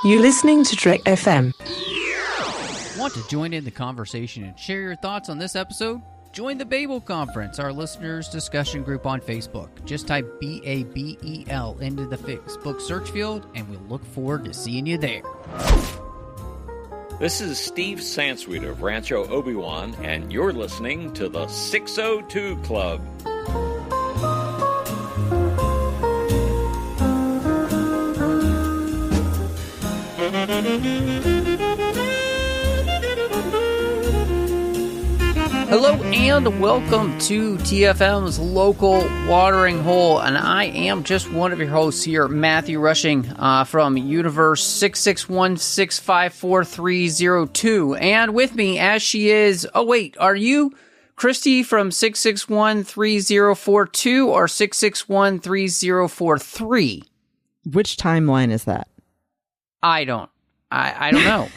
You're listening to Trek FM. Want to join in the conversation and share your thoughts on this episode? Join the Babel Conference, our listeners' discussion group on Facebook. Just type BABEL into the Facebook search field, and we'll look forward to seeing you there. This is Steve Sansweet of Rancho Obi-Wan, and you're listening to the 602 Club. Hello and welcome to TFM's Local Watering Hole, and I am just one of your hosts here, Matthew Rushing from Universe 661654302, and with me as she is, are you Christy from 6613042 or 6613043? Which timeline is that? I don't know.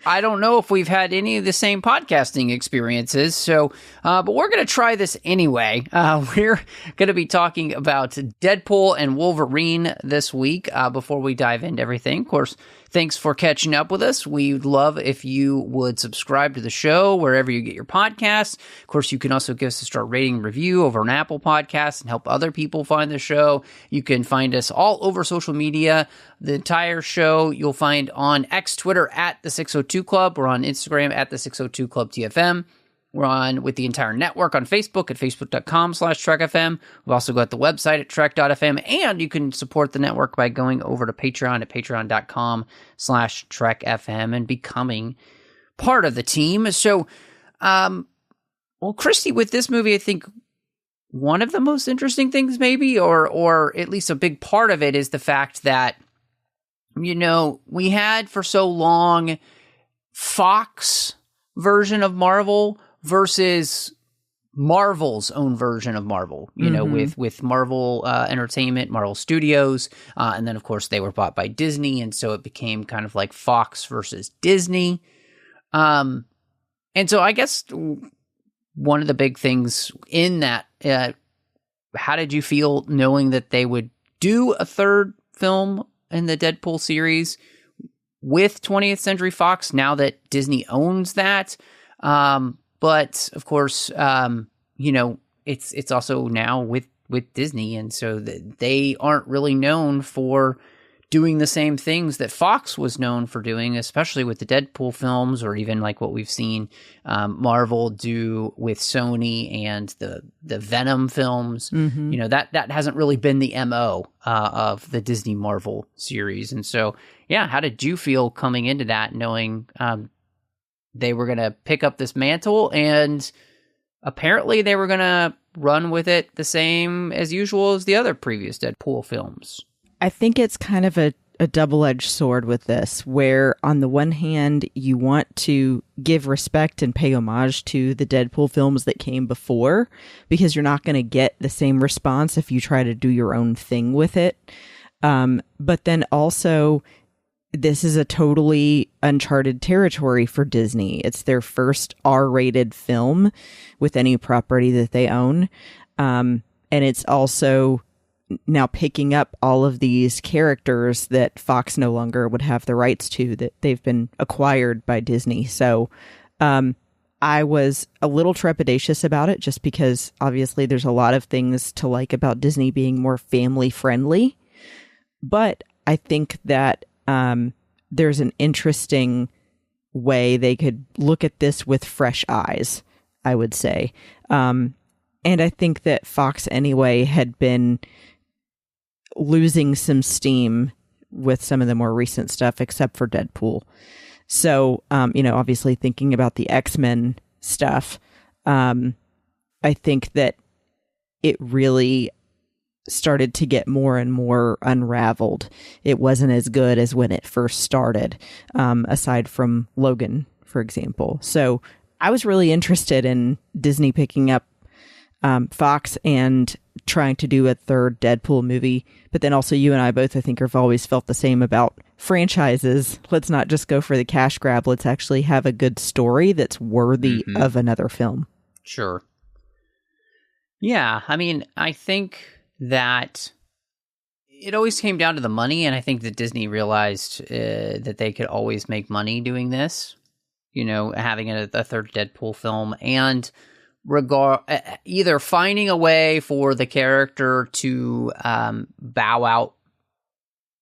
I don't know if we've had any of the same podcasting experiences, so, but we're going to try this anyway. We're going to be talking about Deadpool and Wolverine this week, before we dive into everything. Of course, thanks for catching up with us. We'd love if you would subscribe to the show wherever you get your podcasts. Of course, you can also give us a star rating and review over on Apple Podcasts and help other people find the show. You can find us all over social media. The entire show you'll find on X, Twitter at the 602 Club. We're on Instagram at the 602 Club TFM. We're on with the entire network on Facebook at facebook.com/TrekFM. We've also got the website at trek.fm, and you can support the network by going over to Patreon at patreon.com/TrekFM and becoming part of the team. So, Christy, with this movie, I think one of the most interesting things maybe, or at least a big part of it, is the fact that, you know, we had for so long Fox version of Marvel versus Marvel's own version of Marvel, you know, with Marvel Entertainment, Marvel Studios, and then, of course, they were bought by Disney, and so it became kind of like Fox versus Disney. And so I guess one of the big things in that, how did you feel knowing that they would do a third film in the Deadpool series with 20th Century Fox now that Disney owns that? But of course, you know, it's also now with Disney, and so they aren't really known for doing the same things that Fox was known for doing, especially with the Deadpool films, or even like what we've seen Marvel do with Sony and the Venom films. You know, that hasn't really been the MO of the Disney Marvel series. And so, yeah, how did you feel coming into that, knowing they were going to pick up this mantle, and apparently they were going to run with it the same as usual as the other previous Deadpool films? I think it's kind of a double-edged sword with this, where on the one hand, you want to give respect and pay homage to the Deadpool films that came before, because you're not going to get the same response if you try to do your own thing with it. But then also, this is a totally uncharted territory for Disney. It's their first R-rated film with any property that they own. And it's also now picking up all of these characters that Fox no longer would have the rights to, that they've been acquired by Disney. So I was a little trepidatious about it, just because obviously there's a lot of things to like about Disney being more family friendly. But I think that there's an interesting way they could look at this with fresh eyes, I would say. And I think that Fox anyway had been losing some steam with some of the more recent stuff, except for Deadpool. So, you know, obviously thinking about the X-Men stuff, I think that it really started to get more and more unraveled. It wasn't as good as when it first started, aside from Logan, for example. So I was really interested in Disney picking up Fox and trying to do a third Deadpool movie. But then also you and I both, I think, have always felt the same about franchises. Let's not just go for the cash grab. Let's actually have a good story that's worthy of another film. Sure. Yeah, I mean, I think that it always came down to the money, and I think that Disney realized that they could always make money doing this, having a third Deadpool film, and either finding a way for the character to bow out.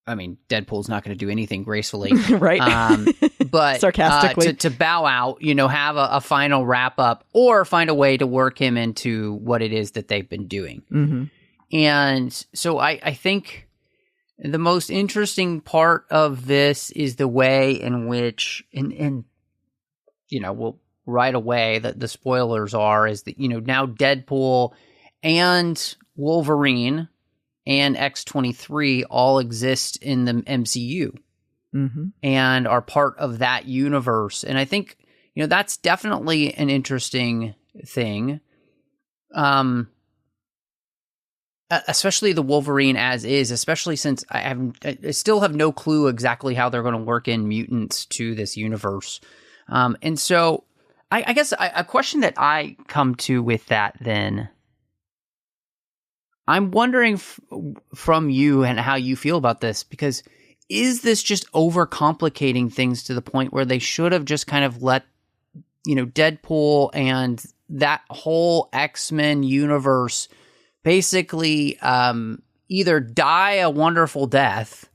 I mean, Deadpool's not going to do anything gracefully, right? But sarcastically, to bow out, have a final wrap up, or find a way to work him into what it is that they've been doing. Mm-hmm. And so I think the most interesting part of this is the way in which, and well, right away that the spoilers is that, now Deadpool and Wolverine and X-23 all exist in the MCU and are part of that universe. And I think, that's definitely an interesting thing. Especially the Wolverine as is, especially since I still have no clue exactly how they're going to work in mutants to this universe. And so I guess a question that I come to with that then, I'm wondering from you and how you feel about this, because is this just overcomplicating things to the point where they should have just kind of let, Deadpool and that whole X-Men universe basically either die a wonderful death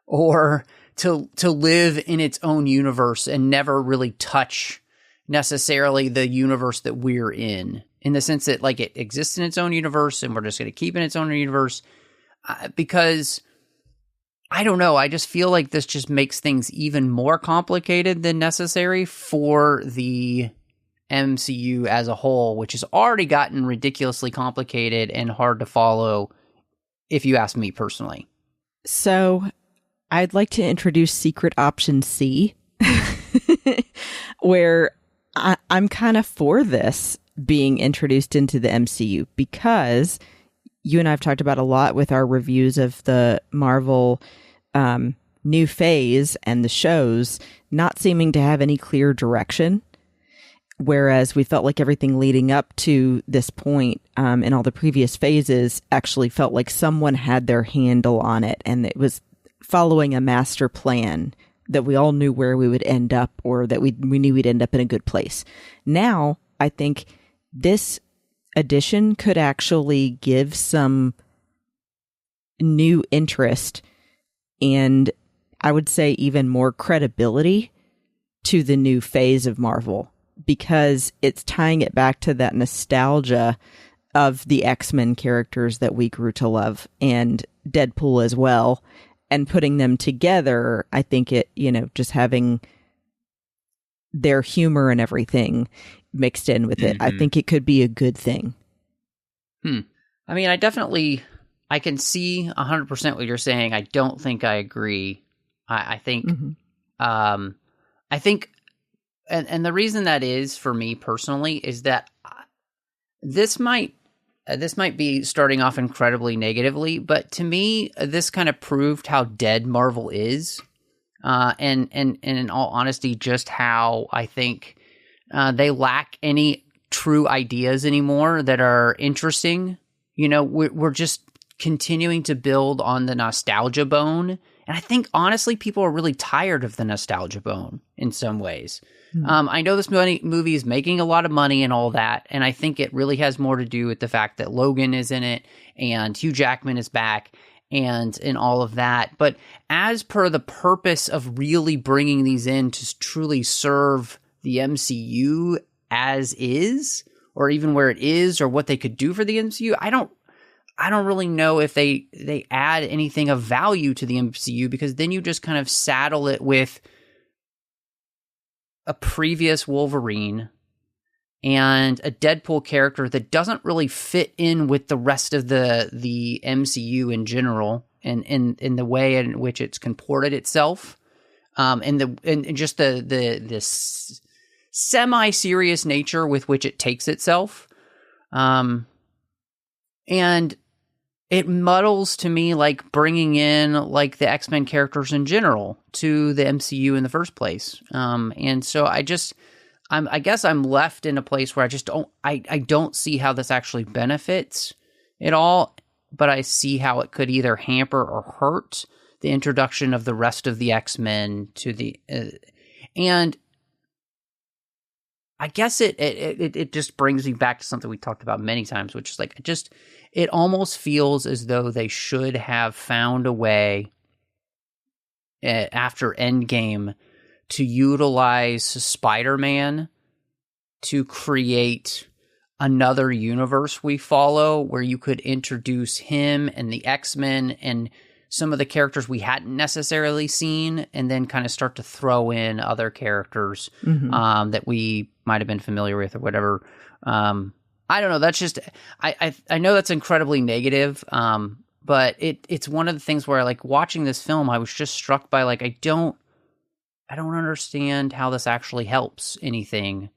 or to live in its own universe and never really touch necessarily the universe that we're in the sense that like it exists in its own universe and we're just going to keep in its own universe because I don't know. I just feel like this just makes things even more complicated than necessary for the MCU as a whole, which has already gotten ridiculously complicated and hard to follow, if you ask me personally. So I'd like to introduce secret option C, where I'm kind of for this being introduced into the MCU, because you and I have talked about a lot with our reviews of the Marvel new phase and the shows not seeming to have any clear direction. Whereas we felt like everything leading up to this point in all the previous phases actually felt like someone had their handle on it and it was following a master plan that we all knew where we would end up, or that we knew we'd end up in a good place. Now, I think this addition could actually give some new interest and I would say even more credibility to the new phase of Marvel, because it's tying it back to that nostalgia of the X-Men characters that we grew to love, and Deadpool as well, and putting them together. I think it, just having their humor and everything mixed in with it, I think it could be a good thing. I mean, I can see 100% what you're saying. I don't think I agree. I think, and the reason that is for me personally is that this might be starting off incredibly negatively, but to me, this kind of proved how dead Marvel is, and in all honesty, just how I think they lack any true ideas anymore that are interesting. We're just continuing to build on the nostalgia bone, and I think honestly, people are really tired of the nostalgia bone in some ways. I know this movie is making a lot of money and all that, and I think it really has more to do with the fact that Logan is in it and Hugh Jackman is back and all of that. But as per the purpose of really bringing these in to truly serve the MCU as is, or even where it is, or what they could do for the MCU, I don't really know if they add anything of value to the MCU, because then you just kind of saddle it with a previous Wolverine and a Deadpool character that doesn't really fit in with the rest of the MCU in general, and in the way in which it's comported itself, and just the semi-serious nature with which it takes itself, and it muddles to me like bringing in like the X-Men characters in general to the MCU in the first place. And so I guess I'm left in a place where I don't see how this actually benefits it all. but I see how it could either hamper or hurt the introduction of the rest of the X-Men to the and I guess it just brings me back to something we talked about many times, which is like it almost feels as though they should have found a way after Endgame to utilize Spider-Man to create another universe we follow where you could introduce him and the X-Men and some of the characters we hadn't necessarily seen, and then kind of start to throw in other characters that we might have been familiar with or whatever. I don't know. That's just, I know that's incredibly negative, but it's one of the things where, like, watching this film, I was just struck by, like, I don't understand how this actually helps anything.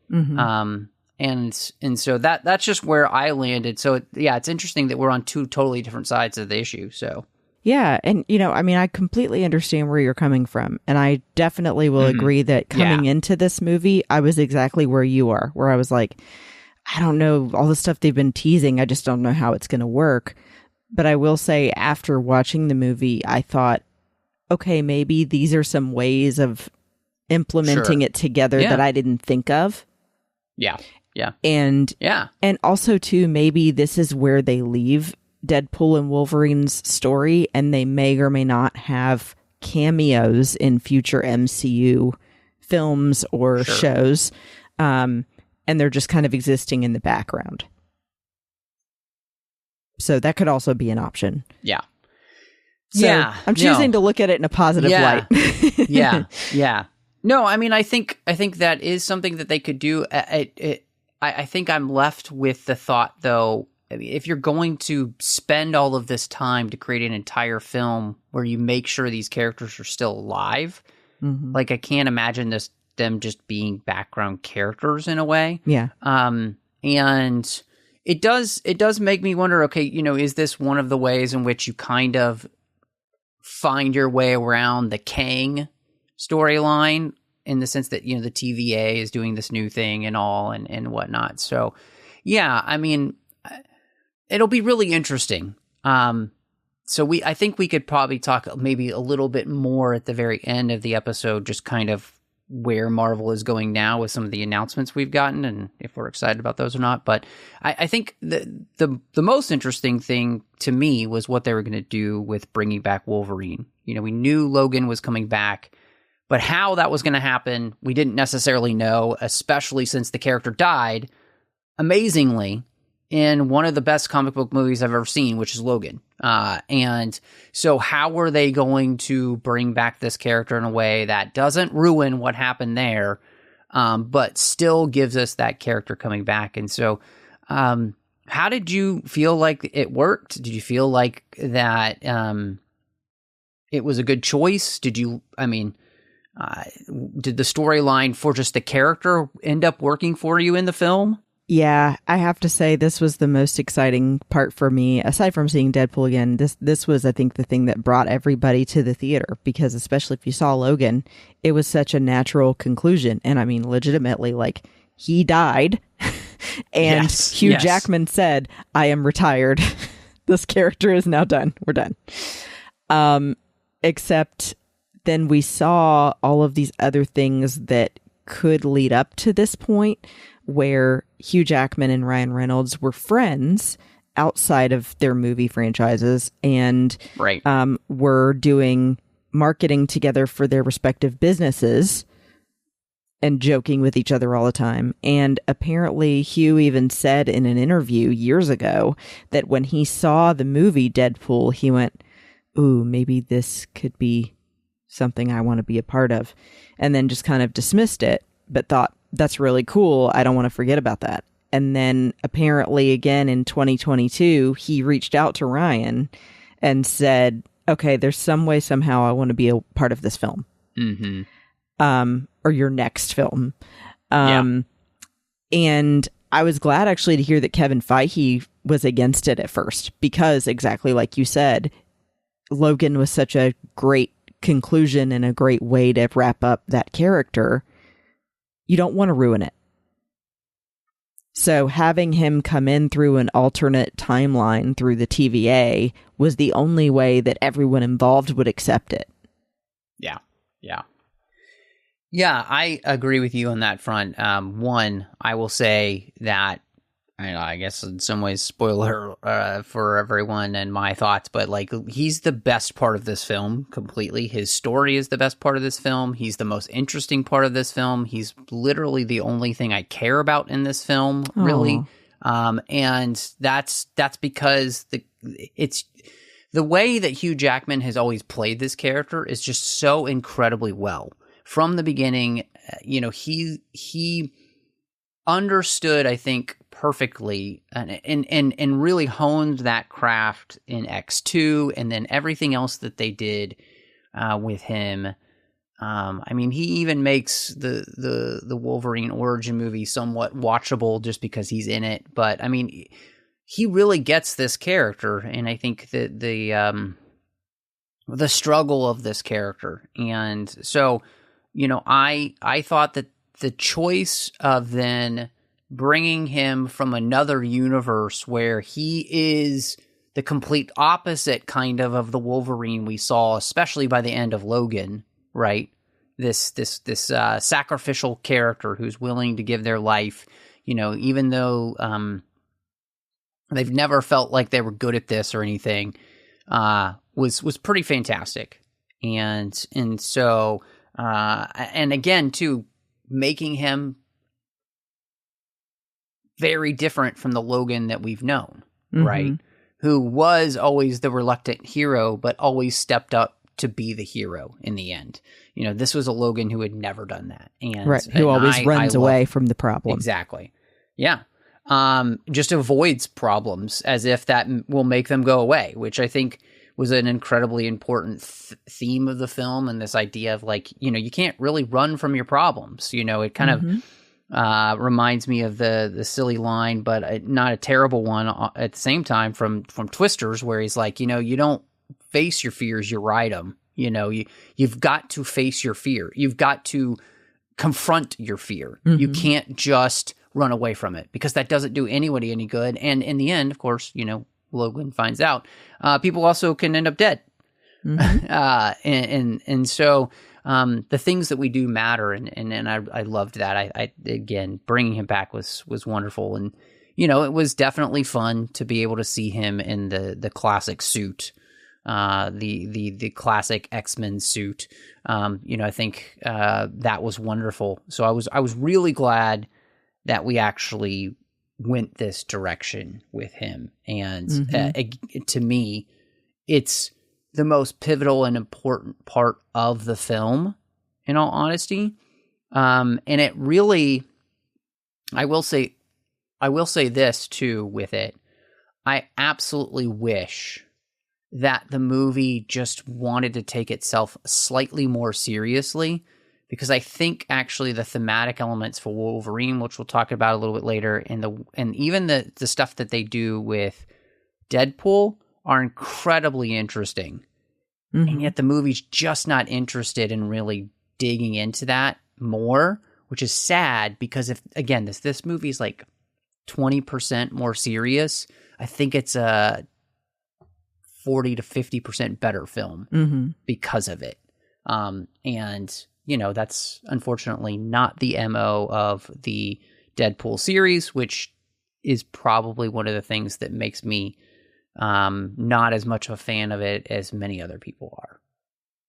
And so that's just where I landed. So it's interesting that we're on two totally different sides of the issue. So. Yeah. And, I mean, I completely understand where you're coming from. And I definitely will agree that coming into this movie, I was exactly where you are, where I was like, I don't know, all the stuff they've been teasing, I just don't know how it's going to work. But I will say, after watching the movie, I thought, okay, maybe these are some ways of implementing it together that I didn't think of. Yeah. Yeah. And also, too, maybe this is where they leave Deadpool and Wolverine's story, and they may or may not have cameos in future MCU films or shows, and they're just kind of existing in the background. So that could also be an option. Yeah. So I'm choosing to look at it in a positive light. Yeah. No, I mean, I think that is something that they could do. I think I'm left with the thought, though, if you're going to spend all of this time to create an entire film where you make sure these characters are still alive, like, I can't imagine them just being background characters in a way. Yeah. And it does make me wonder, okay, is this one of the ways in which you kind of find your way around the Kang storyline, in the sense that, the TVA is doing this new thing and all and whatnot. So, yeah, I mean, it'll be really interesting. So I think we could probably talk maybe a little bit more at the very end of the episode, just kind of where Marvel is going now with some of the announcements we've gotten, and if we're excited about those or not. But I think the most interesting thing to me was what they were going to do with bringing back Wolverine. We knew Logan was coming back, but how that was going to happen, we didn't necessarily know, especially since the character died, amazingly, in one of the best comic book movies I've ever seen, which is Logan. And so how were they going to bring back this character in a way that doesn't ruin what happened there, but still gives us that character coming back? And so how did you feel like it worked? Did you feel like that it was a good choice? Did the storyline for just the character end up working for you in the film? Yeah, I have to say this was the most exciting part for me, aside from seeing Deadpool again. This was, I think, the thing that brought everybody to the theater, because especially if you saw Logan, it was such a natural conclusion. And I mean, legitimately, like, he died and Hugh Jackman said, I am retired. This character is now done. We're done. Except then we saw all of these other things that could lead up to this point, where Hugh Jackman and Ryan Reynolds were friends outside of their movie franchises, and were doing marketing together for their respective businesses and joking with each other all the time. And apparently Hugh even said in an interview years ago that when he saw the movie Deadpool, he went, ooh, maybe this could be something I want to be a part of. And then just kind of dismissed it, but thought, that's really cool. I don't want to forget about that. And then apparently again in 2022, he reached out to Ryan and said, okay, there's some way, somehow I want to be a part of this film. Or your next film. And I was glad actually to hear that Kevin Feige was against it at first, because exactly like you said, Logan was such a great conclusion and a great way to wrap up that character. You don't want to ruin it. So having him come in through an alternate timeline through the TVA was the only way that everyone involved would accept it. Yeah. Yeah, I agree with you on that front. One, I will say that, I guess in some ways, spoiler for everyone and my thoughts, but like, he's the best part of this film completely. His story is the best part of this film. He's the most interesting part of this film. He's literally the only thing I care about in this film, really. And that's because it's the way that Hugh Jackman has always played this character is just so incredibly well. From the beginning, he understood, I think, perfectly and really honed that craft in X2, and then everything else that they did with him. He even makes the Wolverine origin movie somewhat watchable just because he's in it. But he really gets this character, and I think that the struggle of this character, and so I thought that the choice of then bringing him from another universe where he is the complete opposite kind of the Wolverine we saw, especially by the end of Logan, right? This sacrificial character who's willing to give their life, even though they've never felt like they were good at this or anything, was pretty fantastic. And so and again, too, making him very different from the Logan that we've known, right? Who was always the reluctant hero, but always stepped up to be the hero in the end. This was a Logan who had never done that. Who always runs away from the problem. Exactly. Yeah. Just avoids problems as if that will make them go away, which I think was an incredibly important theme of the film, and this idea of like, you can't really run from your problems. It kind of reminds me of the silly line, but not a terrible one at the same time, from Twisters, where he's like, you don't face your fears, you ride them. You've got to face your fear. You've got to confront your fear. You can't just run away from it, because that doesn't do anybody any good. And in the end, of course, Logan finds out people also can end up dead. And so the things that we do matter, and I loved that. I again, bringing him back was wonderful, and it was definitely fun to be able to see him in the classic suit, the classic X-Men suit. I think that was wonderful. So I was really glad that we actually went this direction with him, and to me, it's the most pivotal and important part of the film, in all honesty. And it really, I will say this too with it. I absolutely wish that the movie just wanted to take itself slightly more seriously, because I think actually the thematic elements for Wolverine, which we'll talk about a little bit later, and even the stuff that they do with Deadpool are incredibly interesting. And yet the movie's just not interested in really digging into that more, which is sad, because if, again, this movie is like 20% more serious, I think it's a 40 to 50% better film because of it. And that's unfortunately not the MO of the Deadpool series, which is probably one of the things that makes me not as much of a fan of it as many other people are.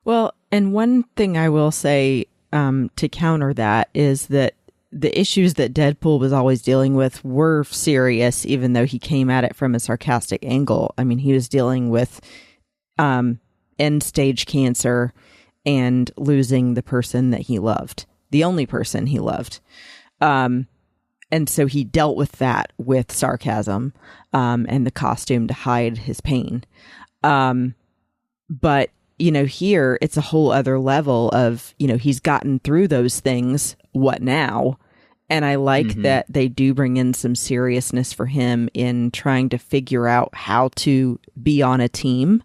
Well, and one thing I will say to counter that is that the issues that Deadpool was always dealing with were serious, even though he came at it from a sarcastic angle. I mean, he was dealing with end-stage cancer and losing the person that he loved, the only person he loved. And so he dealt with that with sarcasm and the costume to hide his pain. But, here it's a whole other level of, he's gotten through those things. What now? And I like that they do bring in some seriousness for him in trying to figure out how to be on a team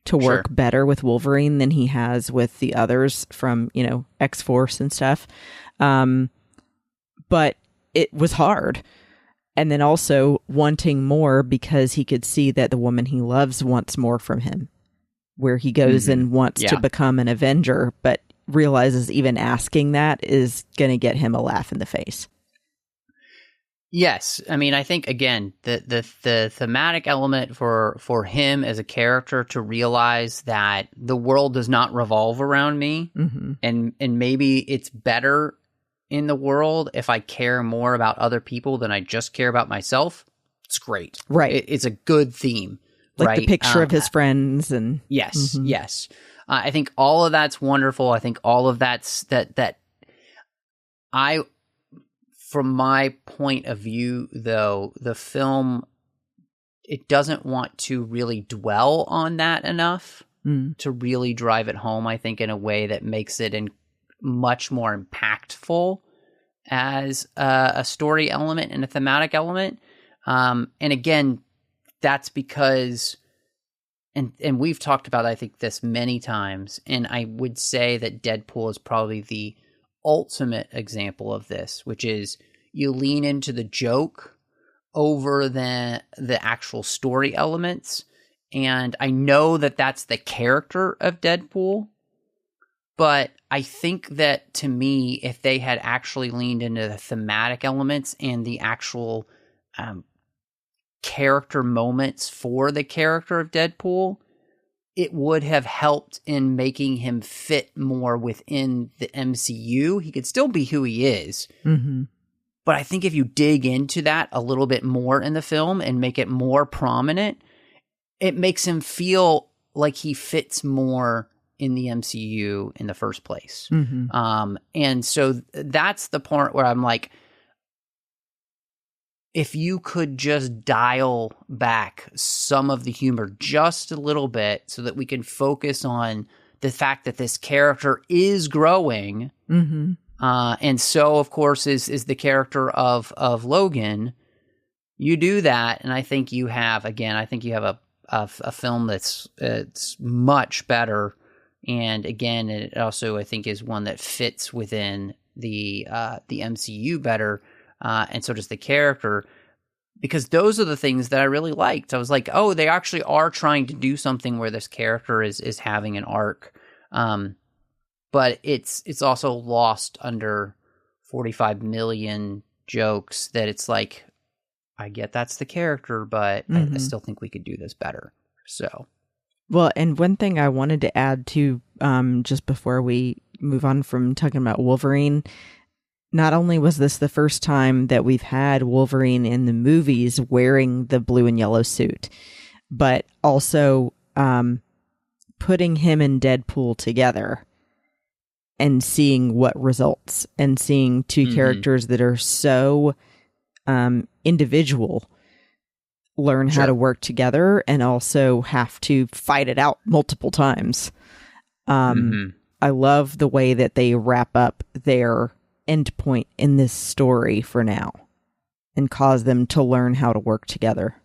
to work better with Wolverine than he has with the others from, X-Force and stuff. But it was hard. And then also wanting more because he could see that the woman he loves wants more from him, where he goes and wants to become an Avenger, but realizes even asking that is going to get him a laugh in the face. Yes. I mean, I think, again, the thematic element for him as a character to realize that the world does not revolve around me, and maybe it's better in the world if I care more about other people than I just care about myself. It's great. Right. It's a good theme. Like right? the picture of his friends and... Yes, yes. I think all of that's wonderful. I think all of that's from my point of view, though, the film, it doesn't want to really dwell on that enough to really drive it home, I think, in a way that makes it much more impactful as a story element and a thematic element. And again, that's because, and we've talked about, I think, this many times, and I would say that Deadpool is probably the ultimate example of this, which is you lean into the joke over the actual story elements. And I know that that's the character of Deadpool, but I think that, to me, if they had actually leaned into the thematic elements and the actual character moments for the character of Deadpool, it would have helped in making him fit more within the MCU. He could still be who he is. But I think if you dig into that a little bit more in the film and make it more prominent, it makes him feel like he fits more in the MCU in the first place. And so that's the part where I'm like, if you could just dial back some of the humor just a little bit so that we can focus on the fact that this character is growing. And so, of course, is the character of Logan. You do that, and I think you have, again, a film that's it's much better. And again, it also, I think, is one that fits within the MCU better. And so does the character, because those are the things that I really liked. I was like, oh, they actually are trying to do something where this character is having an arc. But it's also lost under 45 million jokes that it's like, I get that's the character, but I still think we could do this better. So, well, and one thing I wanted to add to, just before we move on from talking about Wolverine, not only was this the first time that we've had Wolverine in the movies wearing the blue and yellow suit, but also putting him and Deadpool together and seeing what results, and seeing two characters that are so individual learn how to work together and also have to fight it out multiple times. I love the way that they wrap up their end point in this story for now and cause them to learn how to work together.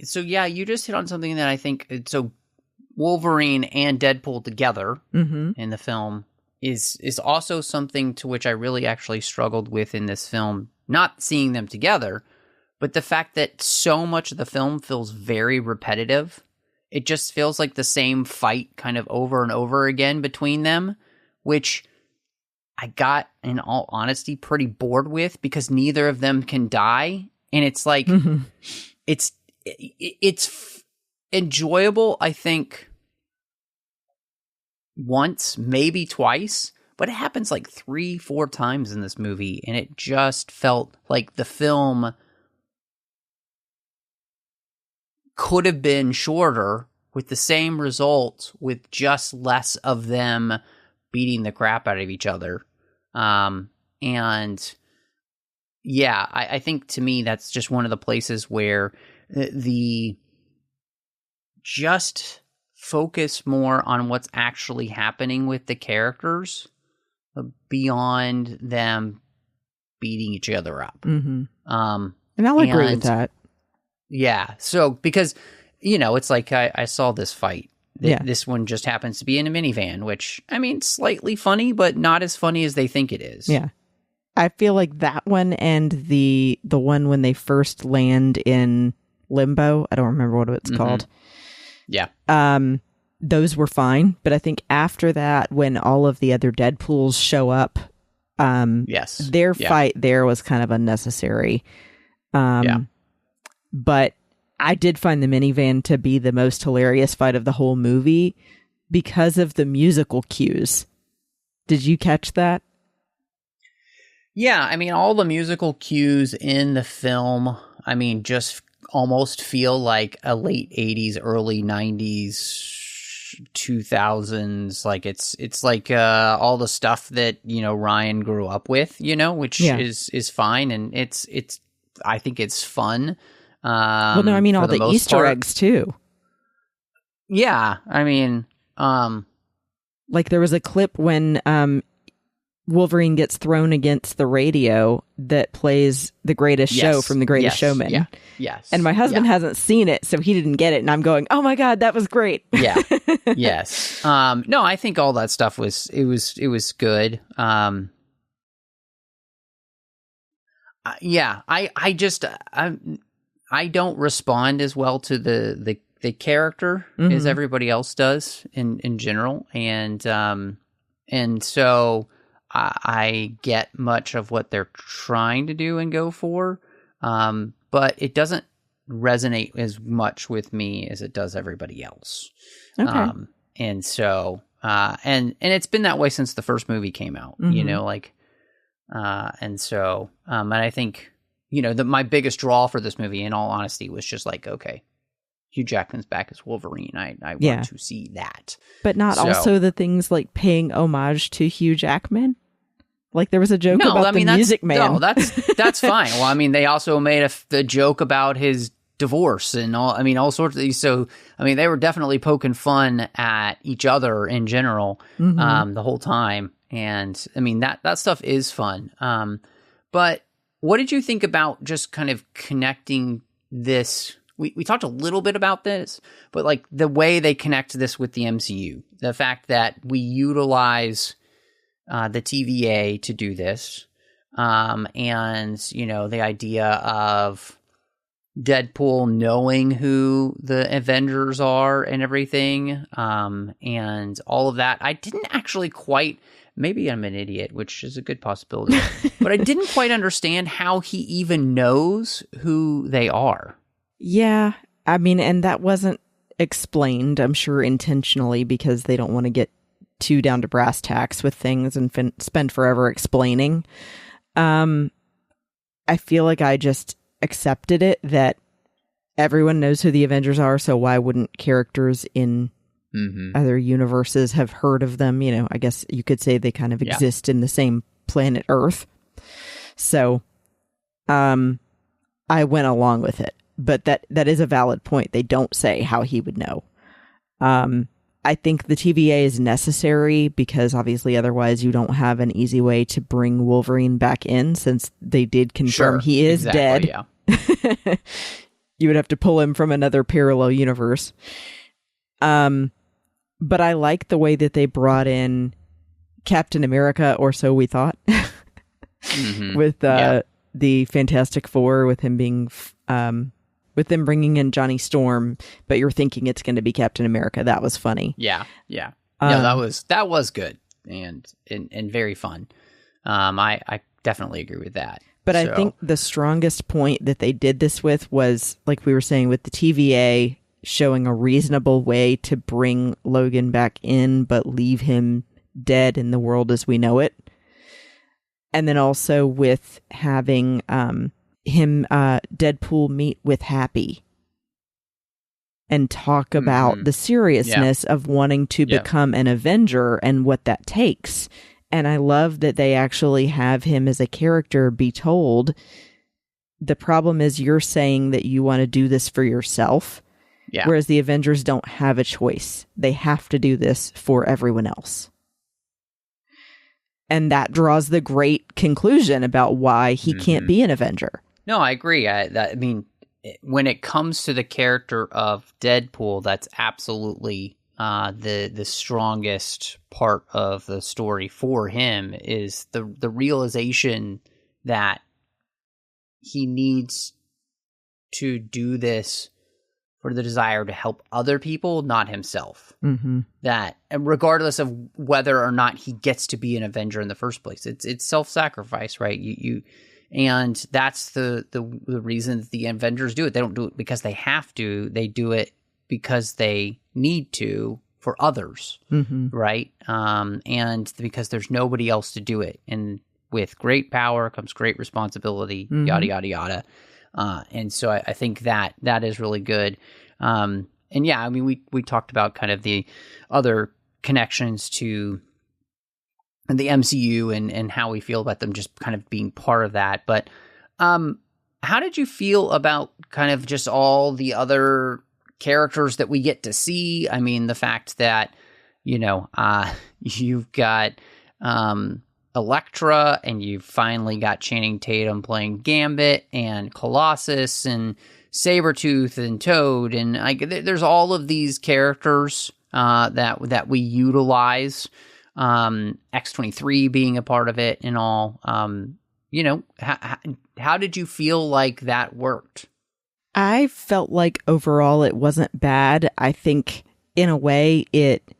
So yeah, you just hit on something that I think, so Wolverine and Deadpool together in the film is also something to which I really actually struggled with in this film, not seeing them together, but the fact that so much of the film feels very repetitive. It just feels like the same fight kind of over and over again between them, which I got, in all honesty, pretty bored with, because neither of them can die. And it's like, it's enjoyable, I think, once, maybe twice, but it happens like 3-4 times in this movie, and it just felt like the film could have been shorter with the same result, with just less of them beating the crap out of each other. And yeah, I think, to me, that's just one of the places where the just focus more on what's actually happening with the characters beyond them beating each other up. And I'll agree with that. Yeah. So, because, it's like I saw this fight. This one just happens to be in a minivan, which, I mean, slightly funny, but not as funny as they think it is. Yeah. I feel like that one and the one when they first land in Limbo, I don't remember what it's called. Yeah. Those were fine, but I think after that, when all of the other Deadpools show up, their fight there was kind of unnecessary. But I did find the minivan to be the most hilarious fight of the whole movie because of the musical cues. Did you catch that? Yeah, I mean, all the musical cues in the film, I mean, just almost feel like a late 80s, early 90s, 2000s. Like, it's like all the stuff that, you know, Ryan grew up with, you know, which is fine. And it's I think it's fun. Well, no, I mean, all the Easter eggs, too. Yeah, I mean... like, there was a clip when Wolverine gets thrown against the radio that plays The Greatest Show from The Greatest Showman. Yeah. Yes. And my husband hasn't seen it, so he didn't get it. And I'm going, oh my God, that was great. Yeah. Yes. No, I think all that stuff was good. Yeah. I don't respond as well to the character as everybody else does in general. And so I get much of what they're trying to do and go for. But it doesn't resonate as much with me as it does everybody else. Okay. And so, and it's been that way since the first movie came out, you know, like, and so, and I think, you know, my biggest draw for this movie, in all honesty, was just like, okay, Hugh Jackman's back as Wolverine. I want to see that. But not also the things like paying homage to Hugh Jackman? Like, there was a joke about the Music Man. No, that's fine. Well, I mean, they also made the joke about his divorce and all. I mean, all sorts of these. So, I mean, they were definitely poking fun at each other in general the whole time. And, I mean, that stuff is fun. But what did you think about just kind of connecting this? We talked a little bit about this, but like the way they connect this with the MCU, the fact that we utilize the TVA to do this, and, you know, the idea of Deadpool knowing who the Avengers are and everything, and all of that. I didn't actually quite... Maybe I'm an idiot, which is a good possibility, but I didn't quite understand how he even knows who they are. Yeah, I mean, and that wasn't explained, I'm sure, intentionally, because they don't want to get too down to brass tacks with things and spend forever explaining. I feel like I just accepted it that everyone knows who the Avengers are, so why wouldn't characters in other universes have heard of them? You know, I guess you could say they kind of exist in the same planet Earth. So, I went along with it. But that is a valid point. They don't say how he would know. I think the TVA is necessary because obviously otherwise you don't have an easy way to bring Wolverine back in, since they did confirm he is dead. Yeah. You would have to pull him from another parallel universe. But I like the way that they brought in Captain America, or so we thought, with the Fantastic Four, with him being... with them bringing in Johnny Storm, but you're thinking it's going to be Captain America. That was funny. Yeah. No, that was good and very fun. I definitely agree with that. But I think the strongest point that they did this with was, like we were saying, with the TVA showing a reasonable way to bring Logan back in, but leave him dead in the world as we know it. And then also with having Deadpool meet with Happy and talk about the seriousness of wanting to become an Avenger and what that takes. And I love that they actually have him as a character be told, the problem is you're saying that you want to do this for yourself, whereas the Avengers don't have a choice. They have to do this for everyone else. And that draws the great conclusion about why he can't be an Avenger. No, I agree. I mean, when it comes to the character of Deadpool, that's absolutely the strongest part of the story for him is the realization that he needs to do this for the desire to help other people, not himself. Mm-hmm. That, regardless of whether or not he gets to be an Avenger in the first place, it's self-sacrifice, right? And that's the reason that the Avengers do it. They don't do it because they have to. They do it because they need to for others, right? And because there's nobody else to do it. And with great power comes great responsibility, yada, yada, yada. And so I think that is really good. And yeah, I mean, we talked about kind of the other connections to the MCU and how we feel about them just kind of being part of that. But how did you feel about kind of just all the other characters that we get to see? I mean, the fact that, you've got Elektra, and you've finally got Channing Tatum playing Gambit, and Colossus, and Sabretooth, and Toad, and there's all of these characters that we utilize, X-23 being a part of it and all. How did you feel like that worked? I felt like overall it wasn't bad. I think in a way it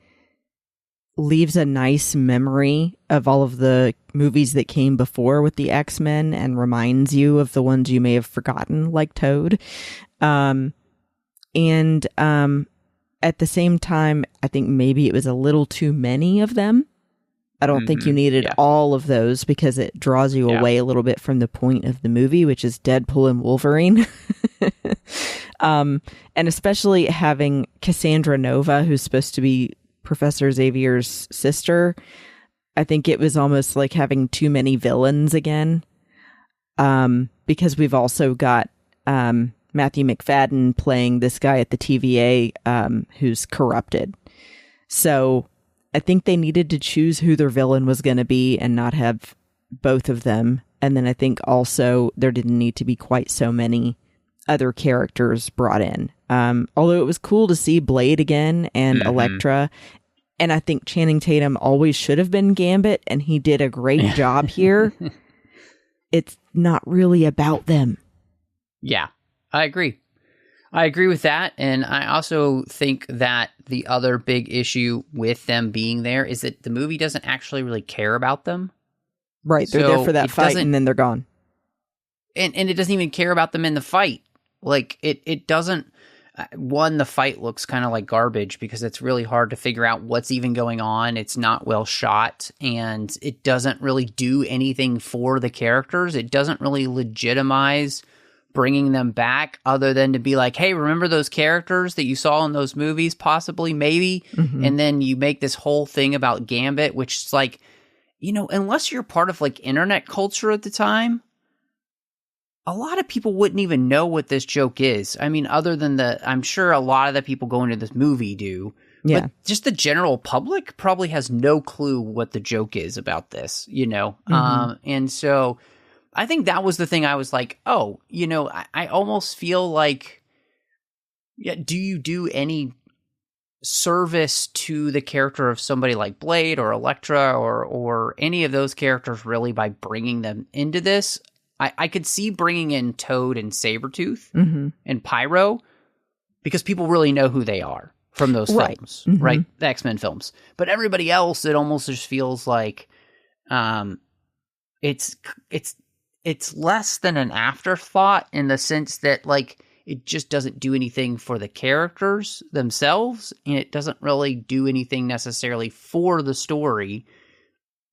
leaves a nice memory of all of the movies that came before with the X-Men and reminds you of the ones you may have forgotten, like Toad. And at the same time, I think maybe it was a little too many of them. I don't think you needed all of those because it draws you away a little bit from the point of the movie, which is Deadpool and Wolverine. And especially having Cassandra Nova, who's supposed to be Professor Xavier's sister. I think it was almost like having too many villains again. Because we've also got Matthew McFadden playing this guy at the TVA who's corrupted. So I think they needed to choose who their villain was going to be and not have both of them. And then I think also there didn't need to be quite so many other characters brought in. Although it was cool to see Blade again and Elektra. And I think Channing Tatum always should have been Gambit, and he did a great job here. It's not really about them. Yeah, I agree. I agree with that. And I also think that the other big issue with them being there is that the movie doesn't actually really care about them. Right. They're there for that fight and then they're gone. And it doesn't even care about them in the fight. Like, it doesn't... One, the fight looks kind of like garbage because it's really hard to figure out what's even going on. It's not well shot, and it doesn't really do anything for the characters. It doesn't really legitimize bringing them back other than to be like, hey, remember those characters that you saw in those movies, possibly, maybe? And then you make this whole thing about Gambit, which is like, unless you're part of like internet culture at the time, a lot of people wouldn't even know what this joke is. I mean, other than I'm sure a lot of the people going to this movie do. Yeah. But just the general public probably has no clue what the joke is about this, And so I think that was the thing I was like, oh, I almost feel like, do you do any service to the character of somebody like Blade or Elektra or any of those characters really by bringing them into this? I could see bringing in Toad and Sabretooth and Pyro because people really know who they are from those films, right? The X-Men films. But everybody else, it almost just feels like it's less than an afterthought in the sense that, like, it just doesn't do anything for the characters themselves, and it doesn't really do anything necessarily for the story.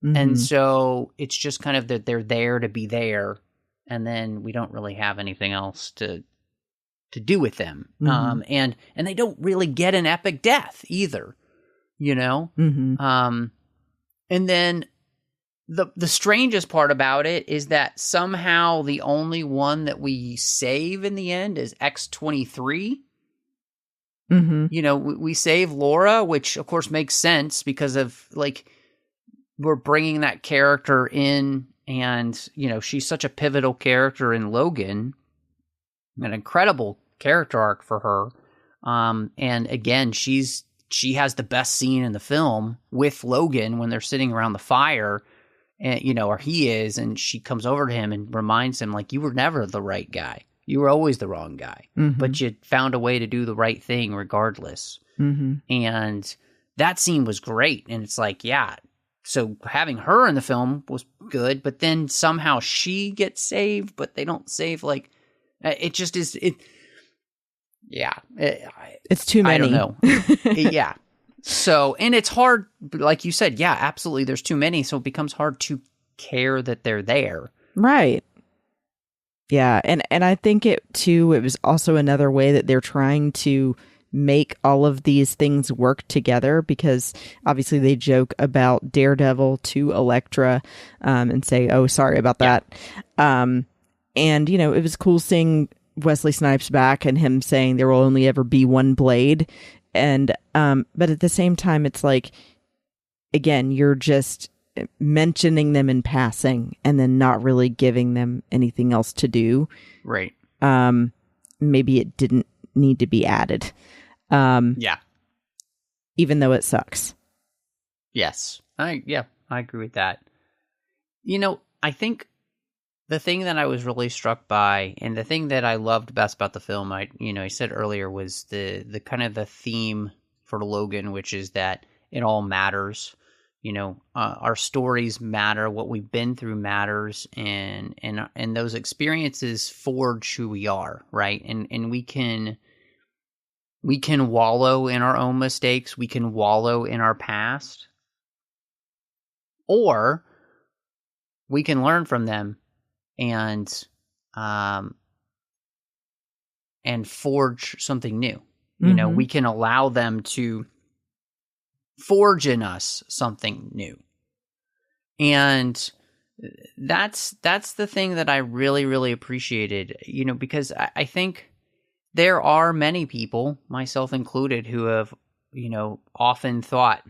And so it's just kind of that they're there to be there. And then we don't really have anything else to do with them. And they don't really get an epic death either, And then the strangest part about it is that somehow the only one that we save in the end is X-23. We save Laura, which of course makes sense because of, like, we're bringing that character in. And, she's such a pivotal character in Logan, an incredible character arc for her. And again, she's she has the best scene in the film with Logan when they're sitting around the fire, and or he is, and she comes over to him and reminds him, like, you were never the right guy. You were always the wrong guy, but you found a way to do the right thing regardless. And that scene was great. And it's like, yeah, so having her in the film was good, but then somehow she gets saved, but they don't save, like, it just is, it's too many. I don't know. Yeah. So, and it's hard, like you said, yeah, absolutely. There's too many. So it becomes hard to care that they're there. Right. Yeah. And I think it was also another way that they're trying to make all of these things work together, because obviously they joke about Daredevil to Elektra and say, oh, sorry about that. And, it was cool seeing Wesley Snipes back and him saying there will only ever be one blade. And, but at the same time, it's like, again, you're just mentioning them in passing and then not really giving them anything else to do. Right. Maybe it didn't need to be added. Yeah. Even though it sucks. Yes. I agree with that. I think the thing that I was really struck by, and the thing that I loved best about the film, I said earlier, was the kind of the theme for Logan, which is that it all matters. Our stories matter, what we've been through matters, and those experiences forge who we are, right? And we can wallow in our own mistakes, we can wallow in our past, or we can learn from them and forge something new. We can allow them to forge in us something new. And that's the thing that I really, really appreciated, because I think there are many people, myself included, who have, often thought,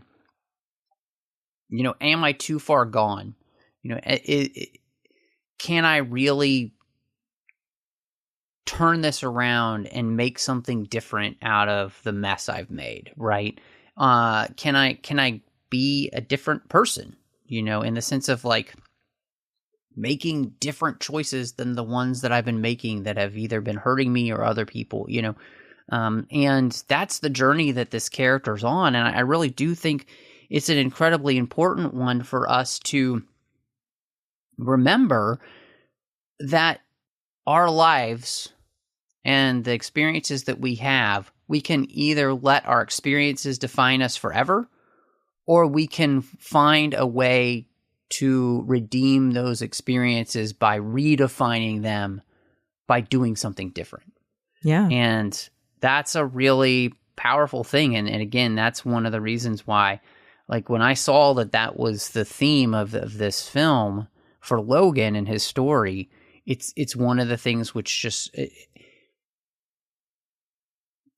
am I too far gone? Can I really turn this around and make something different out of the mess I've made, right? Can I be a different person, in the sense of, like, making different choices than the ones that I've been making that have either been hurting me or other people, and that's the journey that this character's on. And I really do think it's an incredibly important one for us to remember, that our lives and the experiences that we have, we can either let our experiences define us forever, or we can find a way to redeem those experiences by redefining them, by doing something different. Yeah. And that's a really powerful thing. And again, that's one of the reasons why, like, when I saw that was the theme of this film for Logan and his story, it's one of the things which just...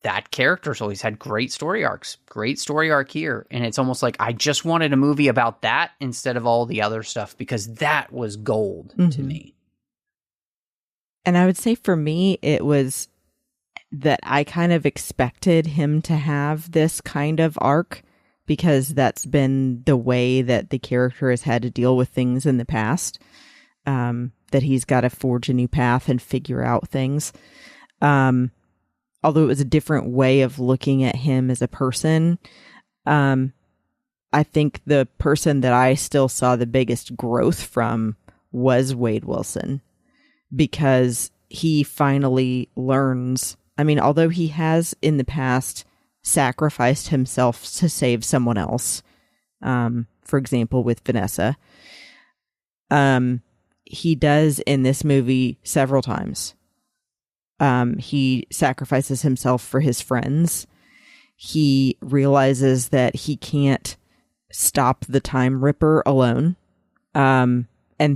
that character's always had great story arcs, great story arc here. And it's almost like I just wanted a movie about that instead of all the other stuff, because that was gold to me. And I would say for me, it was that I kind of expected him to have this kind of arc, because that's been the way that the character has had to deal with things in the past, that he's got to forge a new path and figure out things. Although it was a different way of looking at him as a person, I think the person that I still saw the biggest growth from was Wade Wilson, because he finally learns. I mean, although he has in the past sacrificed himself to save someone else, for example, with Vanessa, he does in this movie several times. He sacrifices himself for his friends. He realizes that he can't stop the Time Ripper alone. And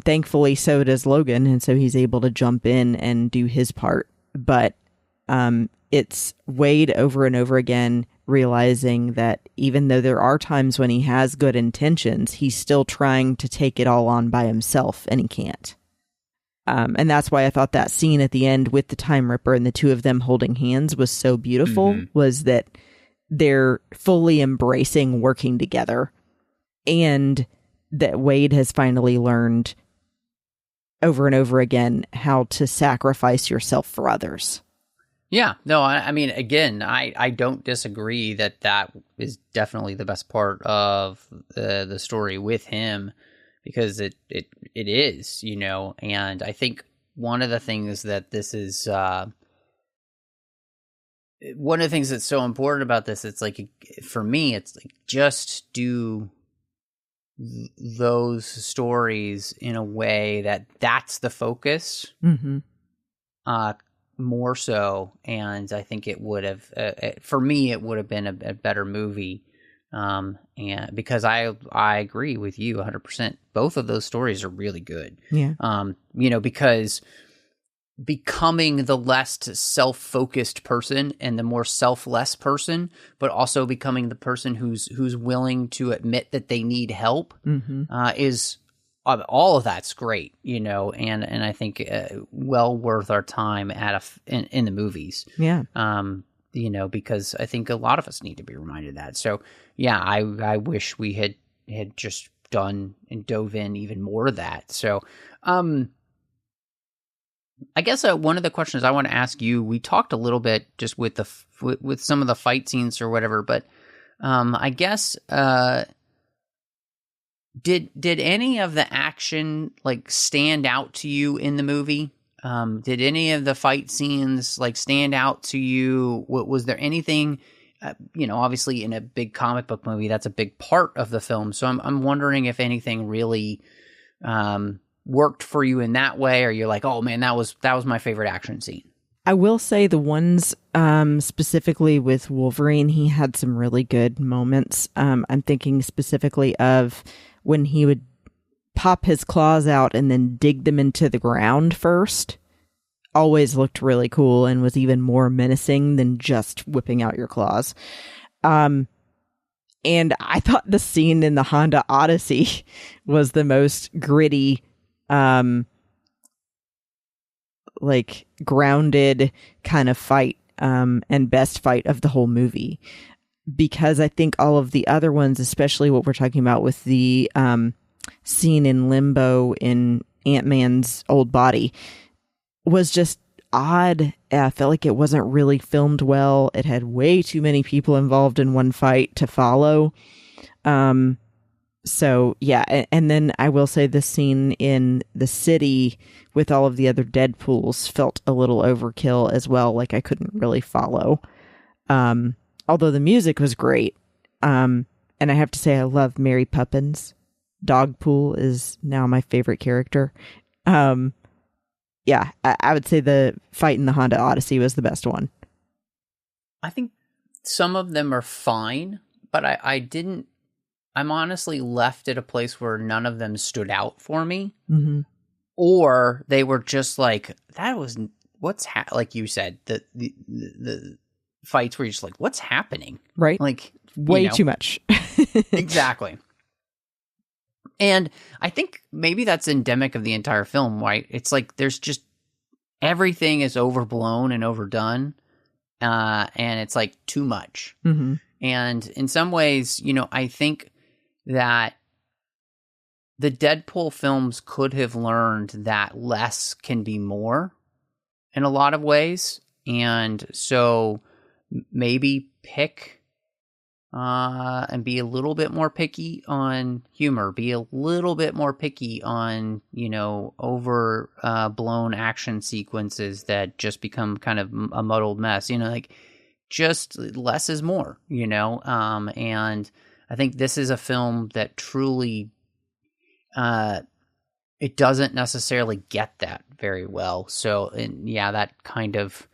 thankfully so does Logan. And so he's able to jump in and do his part. But it's Wade over and over again realizing that even though there are times when he has good intentions, he's still trying to take it all on by himself, and he can't. And that's why I thought that scene at the end with the Time Ripper and the two of them holding hands was so beautiful, was that they're fully embracing working together, and that Wade has finally learned over and over again how to sacrifice yourself for others. Yeah, no, I mean, again, I don't disagree that is definitely the best part of the story with him, because it is, you know, and I think one of the things that this is, one of the things that's so important about this, it's like, for me, it's like, just do those stories in a way that's the focus. Mm-hmm. More so, and I think it would have, for me, it would have been a better movie, and because I agree with you 100%. Both of those stories are really good. Yeah. You know, because becoming the less self-focused person and the more selfless person, but also becoming the person who's willing to admit that they need help, is all of that's great, you know, and I think well worth our time in the movies. Yeah. You know, because I think a lot of us need to be reminded of that. So yeah, I wish we had just done and dove in even more of that. So I guess one of the questions I want to ask you, we talked a little bit just with with some of the fight scenes or whatever, but I guess did any of the action like stand out to you in the movie? Did any of the fight scenes like stand out to you? Was there anything? You know, obviously in a big comic book movie, that's a big part of the film. So I'm wondering if anything really worked for you in that way, or you're like, oh man, that was my favorite action scene. I will say the ones specifically with Wolverine, he had some really good moments. I'm thinking specifically of when he would pop his claws out and then dig them into the ground first. Always looked really cool and was even more menacing than just whipping out your claws. And I thought the scene in the Honda Odyssey was the most gritty, like grounded kind of fight, and best fight of the whole movie. Because I think all of the other ones, especially what we're talking about with the scene in Limbo in Ant-Man's old body, was just odd. I felt like it wasn't really filmed well. It had way too many people involved in one fight to follow. So yeah, and then I will say the scene in the city with all of the other Deadpools felt a little overkill as well. Like I couldn't really follow. Although the music was great. And I have to say I love Mary Poppins. Dogpool is now my favorite character. Yeah, I would say the fight in the Honda Odyssey was the best one. I think some of them are fine, but I'm honestly left at a place where none of them stood out for me. Mm-hmm. Or they were just like, that was, like you said, the fights where you're just like, what's happening? Right. Like, way too much. Exactly. And I think maybe that's endemic of the entire film, right? It's like there's just everything is overblown and overdone, and it's like too much. Mm-hmm. And in some ways, you know, I think that the Deadpool films could have learned that less can be more in a lot of ways. And so maybe pick and be a little bit more picky on humor, be a little bit more picky on, you know, blown action sequences that just become kind of a muddled mess, you know, like just less is more, you know? And I think this is a film that truly, it doesn't necessarily get that very well. So, and yeah, that kind of,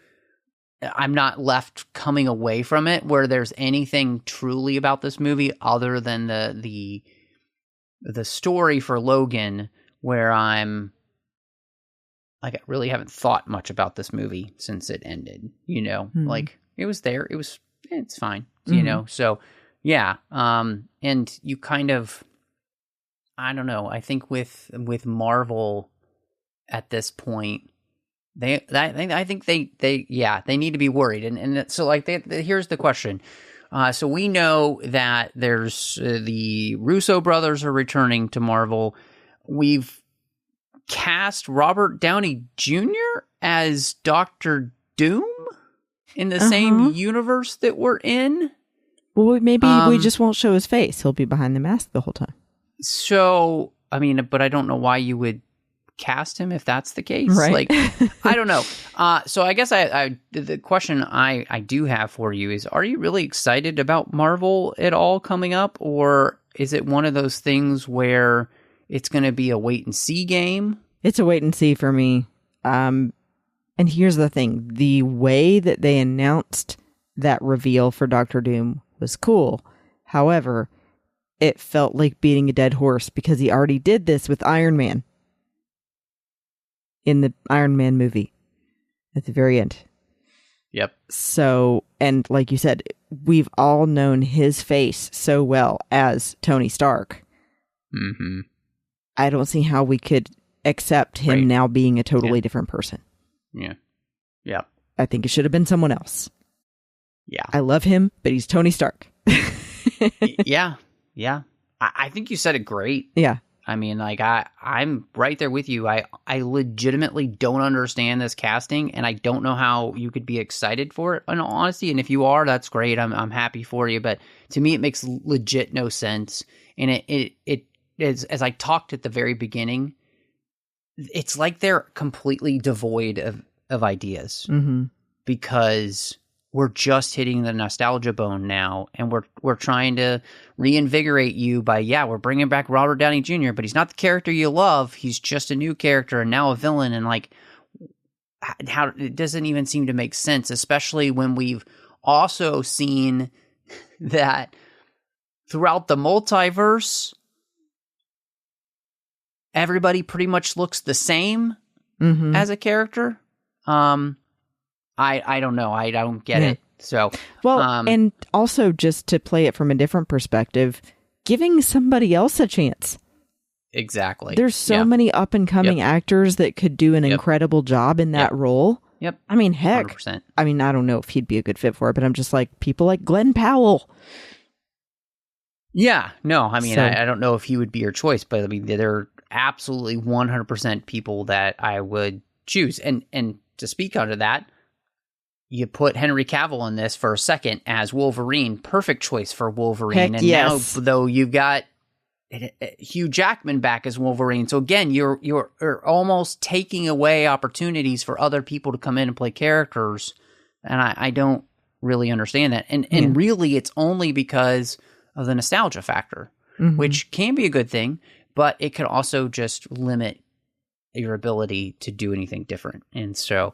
I'm not left coming away from it where there's anything truly about this movie other than the story for Logan, where I'm like, I really haven't thought much about this movie since it ended, you know, like it was there. It's fine, you know? So yeah. And you kind of, I don't know. I think with Marvel at this point, I think they need to be worried. And so like, here's the question. So we know that there's the Russo brothers are returning to Marvel. We've cast Robert Downey Jr. as Dr. Doom in the same universe that we're in. Well, maybe we just won't show his face. He'll be behind the mask the whole time. So, I mean, but I don't know why you would cast him if that's the case. Right. Like, I don't know. So I guess the question I do have for you is, are you really excited about Marvel at all coming up? Or is it one of those things where it's going to be a wait and see game? It's a wait and see for me. And here's the thing. The way that they announced that reveal for Doctor Doom was cool. However, it felt like beating a dead horse because he already did this with Iron Man in the Iron Man movie at the very end. Yep. So, and like you said, we've all known his face so well as Tony Stark. Mm-hmm. I don't see how we could accept him now being a totally different person. Yeah. Yeah. I think it should have been someone else. Yeah. I love him, but he's Tony Stark. Yeah. Yeah. I think you said it great. Yeah. I mean, like, I'm right there with you. I legitimately don't understand this casting, and I don't know how you could be excited for it, in all honesty. And if you are, that's great. I'm happy for you. But to me, it makes legit no sense. And it is, as I talked at the very beginning, it's like they're completely devoid of ideas. Mm-hmm. Because we're just hitting the nostalgia bone now, and we're trying to reinvigorate you by, we're bringing back Robert Downey Jr., but he's not the character you love. He's just a new character and now a villain, and like, how it doesn't even seem to make sense, especially when we've also seen that throughout the multiverse, everybody pretty much looks the same as a character. I don't know. I don't get it. So, well, and also just to play it from a different perspective, giving somebody else a chance. Exactly. There's so many up and coming actors that could do an incredible job in that role. Yep. I mean, heck, 100%. I mean, I don't know if he'd be a good fit for it, but I'm just like people like Glenn Powell. Yeah. No, I mean, I don't know if he would be your choice, but I mean, they're absolutely 100% people that I would choose. And to speak onto that, you put Henry Cavill in this for a second as Wolverine. Perfect choice for Wolverine. Heck, and yes. now, though, you've got Hugh Jackman back as Wolverine. So again, you're almost taking away opportunities for other people to come in and play characters. And I don't really understand that. And really, it's only because of the nostalgia factor, which can be a good thing, but it could also just limit your ability to do anything different. And so,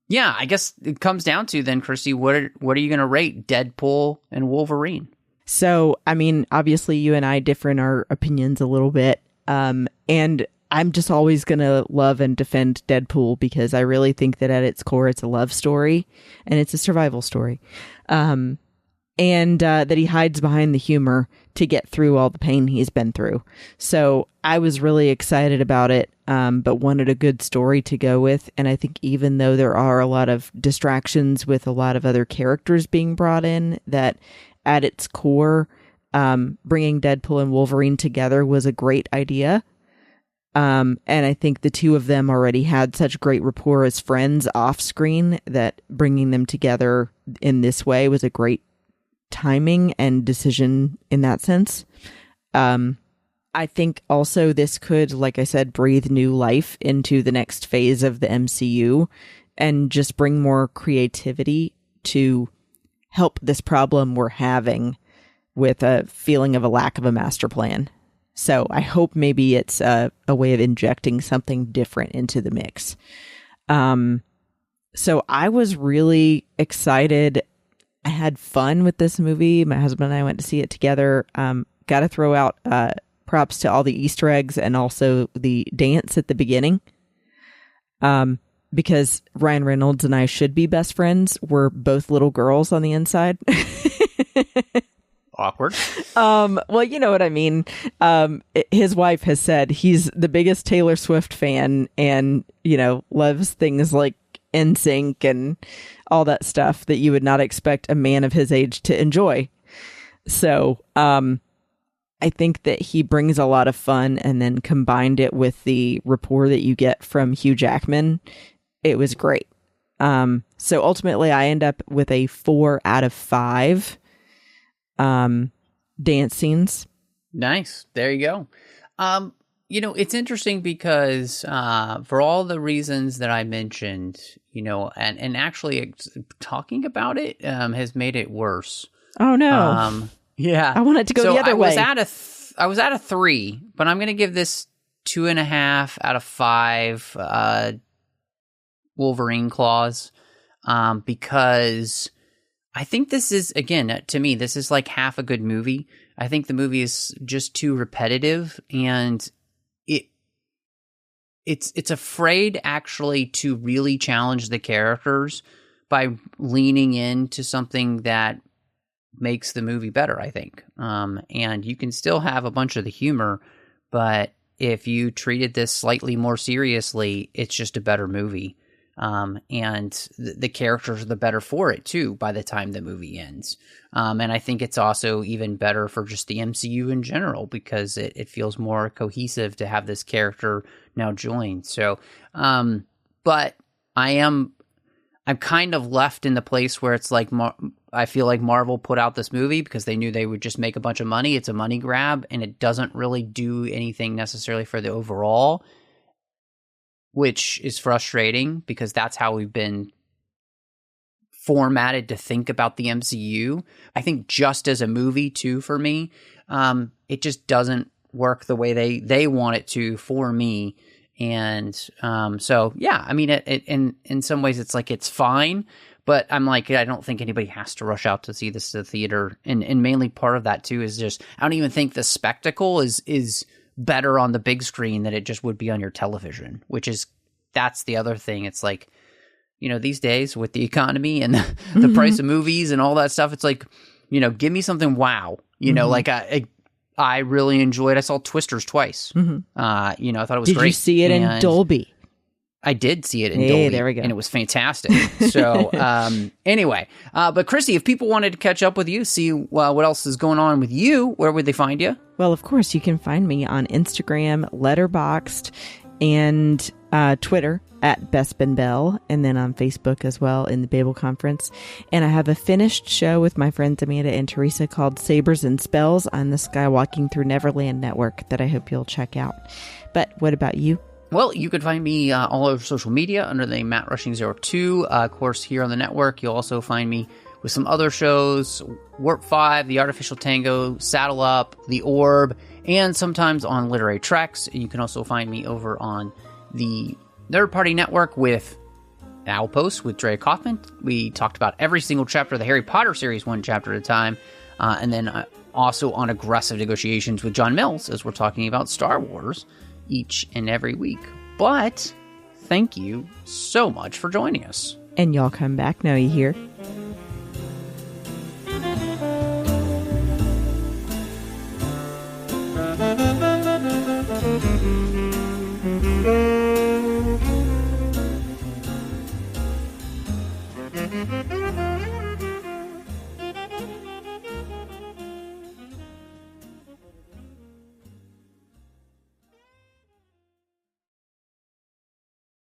yeah, I guess it comes down to then, Christy, what are you going to rate Deadpool and Wolverine? So, I mean, obviously you and I differ in our opinions a little bit. And I'm just always going to love and defend Deadpool because I really think that at its core, it's a love story and it's a survival story. And that he hides behind the humor to get through all the pain he's been through. So I was really excited about it, but wanted a good story to go with. And I think even though there are a lot of distractions with a lot of other characters being brought in, that at its core, bringing Deadpool and Wolverine together was a great idea. And I think the two of them already had such great rapport as friends off screen that bringing them together in this way was a great timing and decision in that sense. I think also this could, like I said, breathe new life into the next phase of the MCU and just bring more creativity to help this problem we're having with a feeling of a lack of a master plan. So I hope maybe it's a way of injecting something different into the mix. So I was really excited. I had fun with this movie. My husband and I went to see it together. Got to throw out props to all the Easter eggs and also the dance at the beginning. Because Ryan Reynolds and I should be best friends. We're both little girls on the inside. Awkward. Well, you know what I mean. His wife has said he's the biggest Taylor Swift fan and, you know, loves things like NSYNC and all that stuff that you would not expect a man of his age to enjoy. So I think that he brings a lot of fun, and then combined it with the rapport that you get from Hugh Jackman. It was great. So ultimately I end up with a 4 out of 5 dance scenes. Nice. There you go. It's interesting because for all the reasons that I mentioned, and actually talking about it has made it worse. Oh, no. Yeah. I want it to go the other way. I was at a 3, but I'm going to give this 2.5 out of 5 Wolverine claws because I think this is, again, to me, this is like half a good movie. I think the movie is just too repetitive, and it's afraid actually to really challenge the characters by leaning into something that makes the movie better, I think. And you can still have a bunch of the humor, but if you treated this slightly more seriously, it's just a better movie. And the characters are the better for it too by the time the movie ends. And I think it's also even better for just the MCU in general because it feels more cohesive to have this character now join. So, but I'm kind of left in the place where it's like, I feel like Marvel put out this movie because they knew they would just make a bunch of money. It's a money grab, and it doesn't really do anything necessarily for the overall, which is frustrating because that's how we've been formatted to think about the MCU. I think just as a movie too, for me, it just doesn't work the way they want it to for me. And so, yeah, I mean, in some ways it's like it's fine, but I'm like, I don't think anybody has to rush out to see this to the theater. And mainly part of that too is just, I don't even think the spectacle is better on the big screen than it just would be on your television, that's the other thing. It's like, these days with the economy and the price of movies and all that stuff, it's like, give me something wow. Like I really enjoyed, I saw Twisters twice. I thought it was great. Did you see it in Dolby? I did see it in Dolby. There we go. And it was fantastic. So anyway, but Christy, if people wanted to catch up with you, see what else is going on with you, where would they find you? Well, of course, you can find me on Instagram, Letterboxd, and Twitter at BestBenBell, and then on Facebook as well in the Babel Conference. And I have a finished show with my friends Amanda and Teresa called Sabers and Spells on the Skywalking Through Neverland network that I hope you'll check out. But what about you? Well, you can find me all over social media under the Matt Rushing02. Of course, here on the network, you'll also find me with some other shows, Warp 5, The Artificial Tango, Saddle Up, The Orb, and sometimes on Literary Treks. And you can also find me over on the Nerd Party Network with Owlpost with Drea Kaufman. We talked about every single chapter of the Harry Potter series, one chapter at a time. And then also on Aggressive Negotiations with John Mills, as we're talking about Star Wars each and every week. But thank you so much for joining us. And y'all come back now, you hear? Thank you.